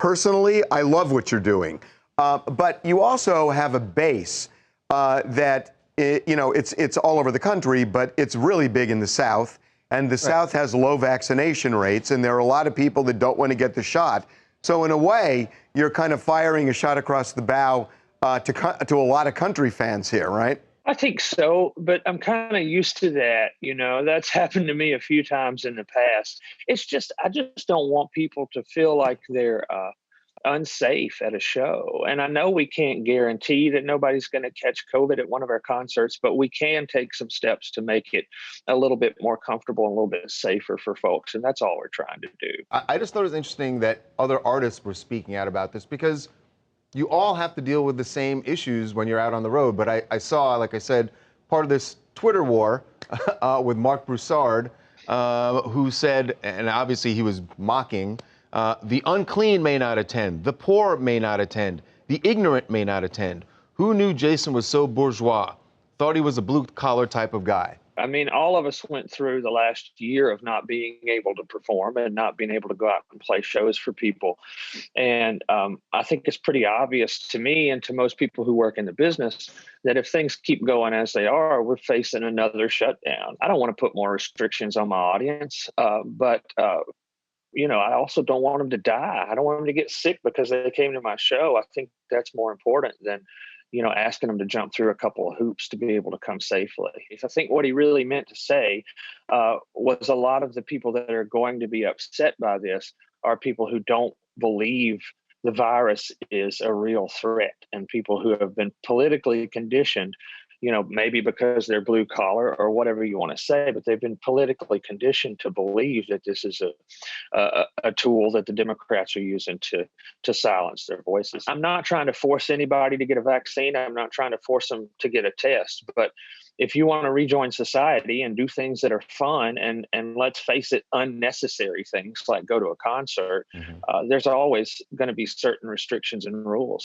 Personally, I love what you're doing. But you also have a base that, it's all over the country, but it's really big in the South. And the South has low vaccination rates, and there are a lot of people that don't want to get the shot. So in a way, you're kind of firing a shot across the bow to a lot of country fans here, right? I think so, but I'm kind of used to that. That's happened to me a few times in the past. I just don't want people to feel like they're unsafe at a show. And I know we can't guarantee that nobody's going to catch COVID at one of our concerts, but we can take some steps to make it a little bit more comfortable and a little bit safer for folks. And that's all we're trying to do. I just thought it was interesting that other artists were speaking out about this, because you all have to deal with the same issues when you're out on the road. But I saw, like I said, part of this Twitter war with Mark Broussard, who said, and obviously he was mocking, the unclean may not attend, the poor may not attend, the ignorant may not attend. Who knew Jason was so bourgeois? Thought he was a blue-collar type of guy. I mean, all of us went through the last year of not being able to perform and not being able to go out and play shows for people. And I think it's pretty obvious to me and to most people who work in the business that if things keep going as they are, we're facing another shutdown. I don't want to put more restrictions on my audience, but I also don't want them to die. I don't want them to get sick because they came to my show. I think that's more important than asking them to jump through a couple of hoops to be able to come safely. I think what he really meant to say was a lot of the people that are going to be upset by this are people who don't believe the virus is a real threat, and people who have been politically conditioned, maybe because they're blue collar or whatever you want to say, but they've been politically conditioned to believe that this is a tool that the Democrats are using to silence their voices. I'm not trying to force anybody to get a vaccine. I'm not trying to force them to get a test. But if you want to rejoin society and do things that are fun and let's face it, unnecessary things like go to a concert, there's always going to be certain restrictions and rules.